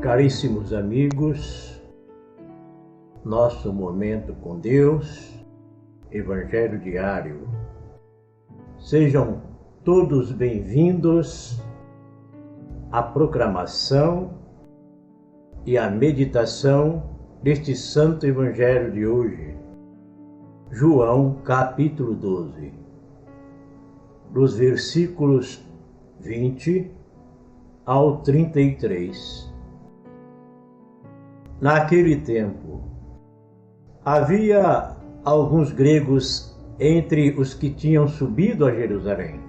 Caríssimos amigos, nosso momento com Deus, Evangelho Diário. Sejam todos bem-vindos à proclamação e à meditação deste Santo Evangelho de hoje, João capítulo 12, dos versículos 20 ao 33. Naquele tempo, havia alguns gregos entre os que tinham subido a Jerusalém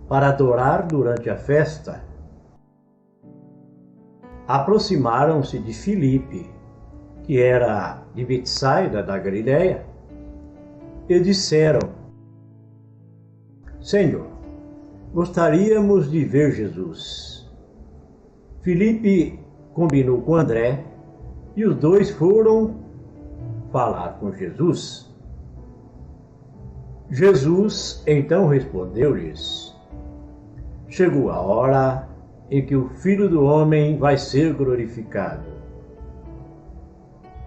para adorar durante a festa. Aproximaram-se de Filipe, que era de Betsaida da Galileia, e disseram: Senhor, gostaríamos de ver Jesus. Filipe combinou com André e os dois foram falar com Jesus. Jesus então respondeu-lhes: Chegou a hora em que o Filho do Homem vai ser glorificado.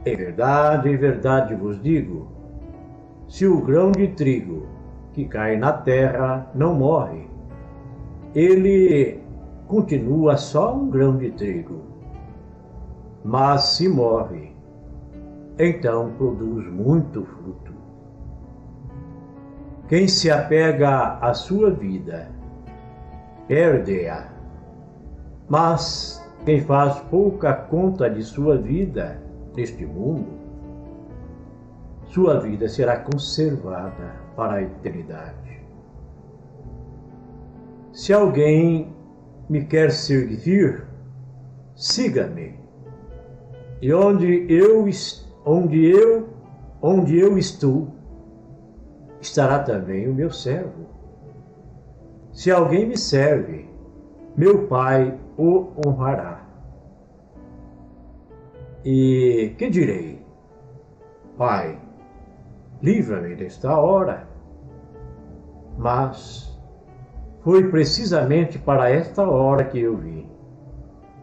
Em verdade vos digo, se o grão de trigo que cai na terra não morre, ele continua só um grão de trigo. Mas se morre, então produz muito fruto. Quem se apega à sua vida, perde-a. Mas quem faz pouca conta de sua vida neste mundo, sua vida será conservada para a eternidade. Se alguém me quer servir, siga-me. E onde eu estou, estará também o meu servo. Se alguém me serve, meu Pai o honrará. E que direi? Pai, livra-me desta hora. Mas foi precisamente para esta hora que eu vim.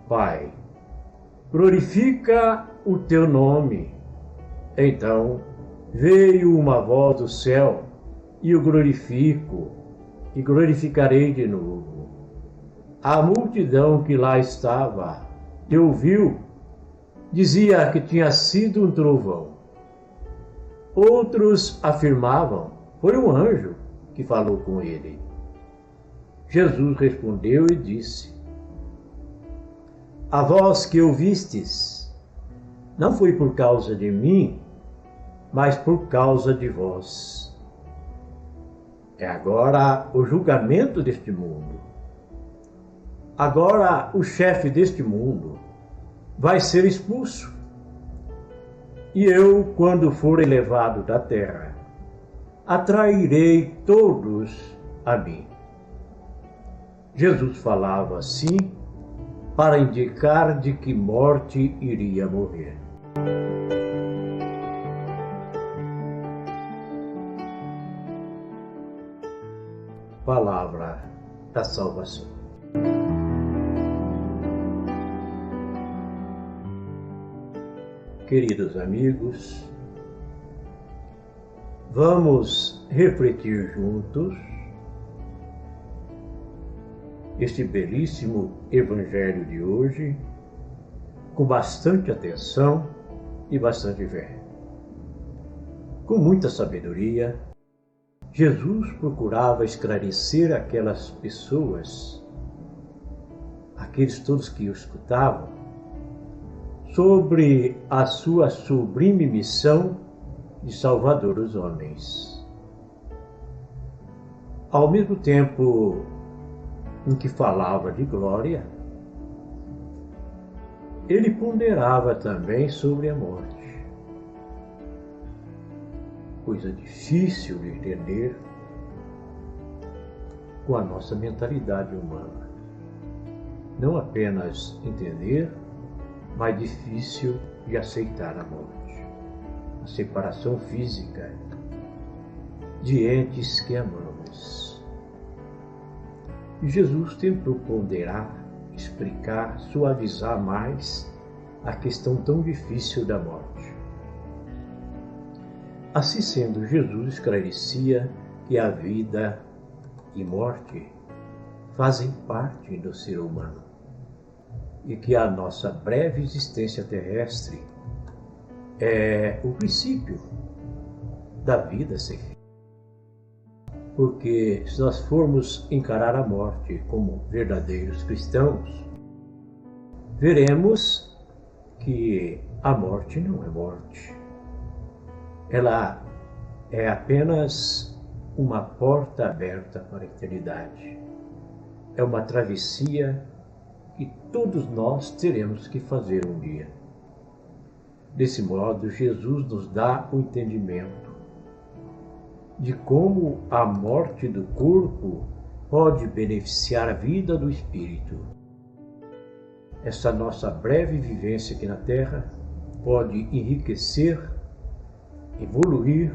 Pai, glorifica o teu nome. Então veio uma voz do céu, e o glorifico, e glorificarei de novo. A multidão que lá estava, que ouviu, dizia que tinha sido um trovão. Outros afirmavam: foi um anjo que falou com ele. Jesus respondeu e disse: A voz que ouvistes não foi por causa de mim, mas por causa de vós. É agora o julgamento deste mundo. Agora o chefe deste mundo vai ser expulso. E eu, quando for elevado da terra, atrairei todos a mim. Jesus falava assim para indicar de que morte iria morrer. Palavra da salvação. Queridos amigos, vamos refletir juntos este belíssimo Evangelho de hoje com bastante atenção e bastante fé. Com muita sabedoria, Jesus procurava esclarecer aquelas pessoas, aqueles todos que o escutavam, sobre a sua sublime missão de Salvador dos homens. Ao mesmo tempo em que falava de glória, ele ponderava também sobre a morte. Coisa difícil de entender com a nossa mentalidade humana. Não apenas entender, mas difícil de aceitar a morte. A separação física de entes que amamos. E Jesus tentou ponderar explicar, suavizar mais a questão tão difícil da morte. Assim sendo, Jesus esclarecia que a vida e morte fazem parte do ser humano e que a nossa breve existência terrestre é o princípio da vida sem fim. Porque se nós formos encarar a morte como verdadeiros cristãos, veremos que a morte não é morte. Ela é apenas uma porta aberta para a eternidade. É uma travessia que todos nós teremos que fazer um dia. Desse modo, Jesus nos dá o entendimento de como a morte do corpo pode beneficiar a vida do espírito. Essa nossa breve vivência aqui na Terra pode enriquecer, evoluir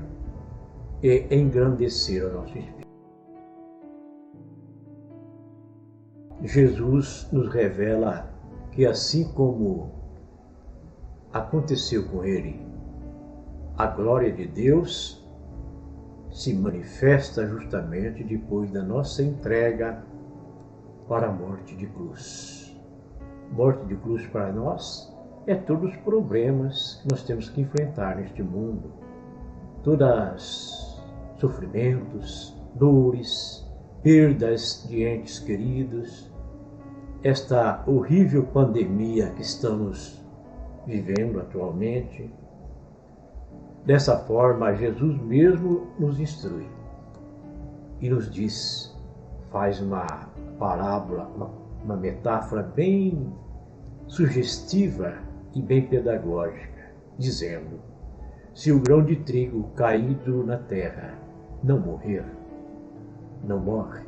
e engrandecer o nosso espírito. Jesus nos revela que assim como aconteceu com ele, a glória de Deus se manifesta justamente depois da nossa entrega para a morte de cruz. Morte de cruz para nós é todos os problemas que nós temos que enfrentar neste mundo, todos sofrimentos, dores, perdas de entes queridos, esta horrível pandemia que estamos vivendo atualmente. Dessa forma, Jesus mesmo nos instrui e nos diz, faz uma parábola, uma metáfora bem sugestiva e bem pedagógica, dizendo: se o grão de trigo caído na terra não morrer, não morre,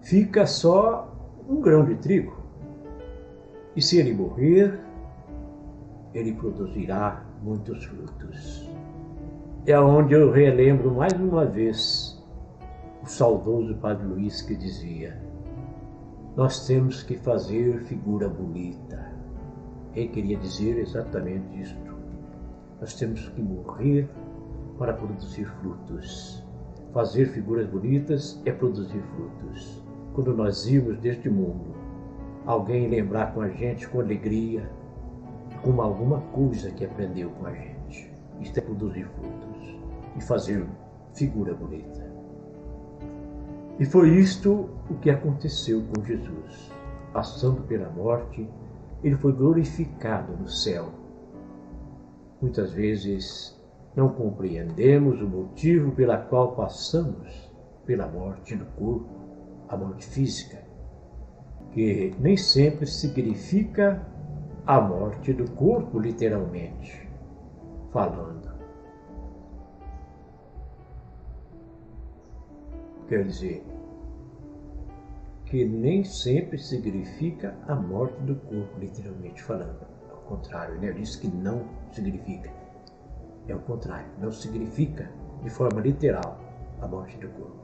fica só um grão de trigo. E se ele morrer, ele produzirá muitos frutos. É onde eu relembro mais uma vez o saudoso Padre Luís, que dizia: nós temos que fazer figura bonita. Ele queria dizer exatamente isto. Nós temos que morrer para produzir frutos. Fazer figuras bonitas é produzir frutos. Quando nós irmos deste mundo, alguém lembrar com a gente com alegria, com alguma coisa que aprendeu com a gente. Isto é produzir frutos e fazer figura bonita. E foi isto o que aconteceu com Jesus. Passando pela morte, ele foi glorificado no céu. Muitas vezes não compreendemos o motivo pela qual passamos pela morte do corpo, a morte física, que nem sempre significa a morte do corpo, literalmente falando. Quer dizer, que nem sempre significa a morte do corpo, literalmente falando. Ao contrário, né? Diz que não significa. É o contrário, não significa de forma literal a morte do corpo.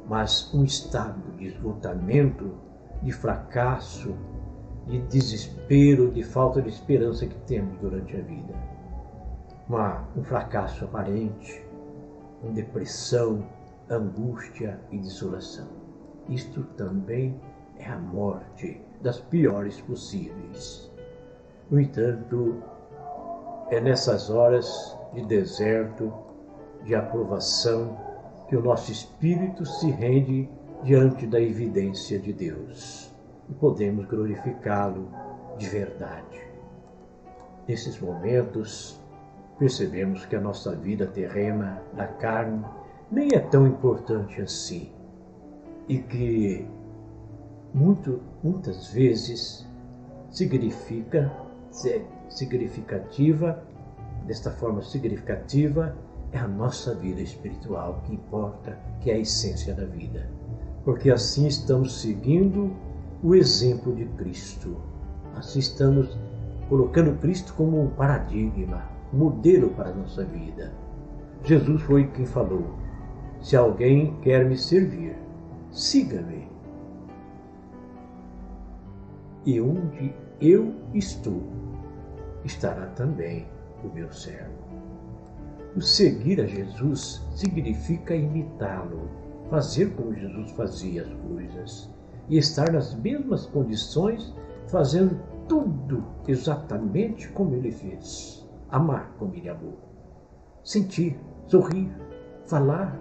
Mas um estado de esgotamento, de fracasso, de desespero, de falta de esperança que temos durante a vida. Um fracasso aparente, uma depressão, angústia e desolação. Isto também é a morte das piores possíveis. No entanto, é nessas horas de deserto, de aprovação, que o nosso espírito se rende diante da evidência de Deus e podemos glorificá-lo de verdade. Nesses momentos, percebemos que a nossa vida terrena, da carne, nem é tão importante assim e que muitas vezes desta forma significativa, é a nossa vida espiritual que importa, que é a essência da vida. Porque assim estamos seguindo o exemplo de Cristo. Assim estamos colocando Cristo como um paradigma, um modelo para a nossa vida. Jesus foi quem falou: se alguém quer me servir, siga-me. e onde eu estou, estará também o meu servo. O seguir a Jesus significa imitá-lo, fazer como Jesus fazia as coisas e estar nas mesmas condições, fazendo tudo exatamente como ele fez. Amar como ele amou, sentir, sorrir, falar,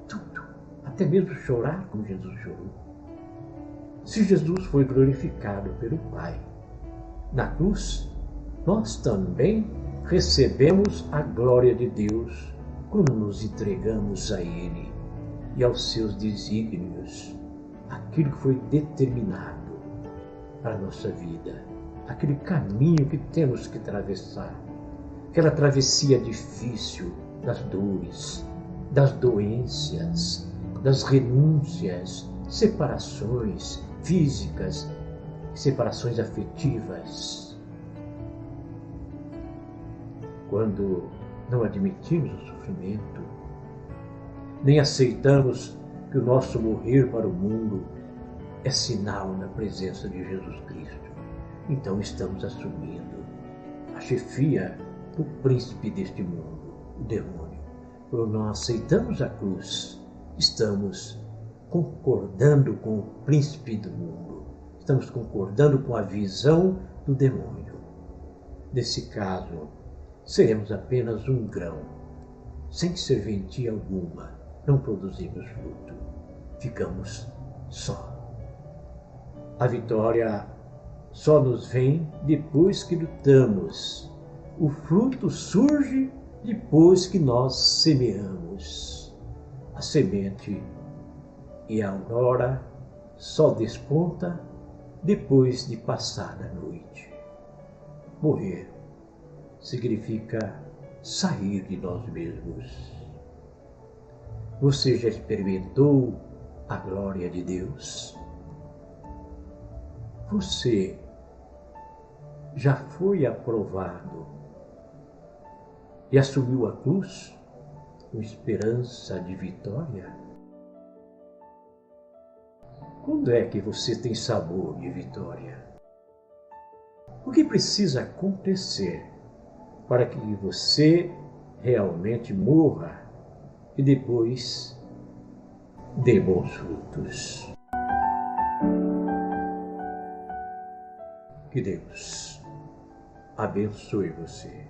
tudo, até mesmo chorar como Jesus chorou. Se Jesus foi glorificado pelo Pai na cruz, nós também recebemos a glória de Deus quando nos entregamos a Ele e aos seus desígnios, aquilo que foi determinado para a nossa vida, aquele caminho que temos que atravessar, aquela travessia difícil das dores, das doenças, das renúncias, separações físicas, separações afetivas. Quando não admitimos o sofrimento, nem aceitamos que o nosso morrer para o mundo é sinal da presença de Jesus Cristo, então estamos assumindo a chefia do príncipe deste mundo, o demônio. Quando não aceitamos a cruz, estamos concordando com o príncipe do mundo, estamos concordando com a visão do demônio. Nesse caso, seremos apenas um grão, sem serventia alguma, não produzimos fruto, ficamos só. A vitória só nos vem depois que lutamos. O fruto surge depois que nós semeamos. A semente e a aurora só desponta depois de passada a noite. Morrer significa sair de nós mesmos. Você já experimentou a glória de Deus? Você já foi aprovado e assumiu a cruz com esperança de vitória? Quando é que você tem sabor de vitória? O que precisa acontecer para que você realmente morra e depois dê bons frutos? Que Deus abençoe você.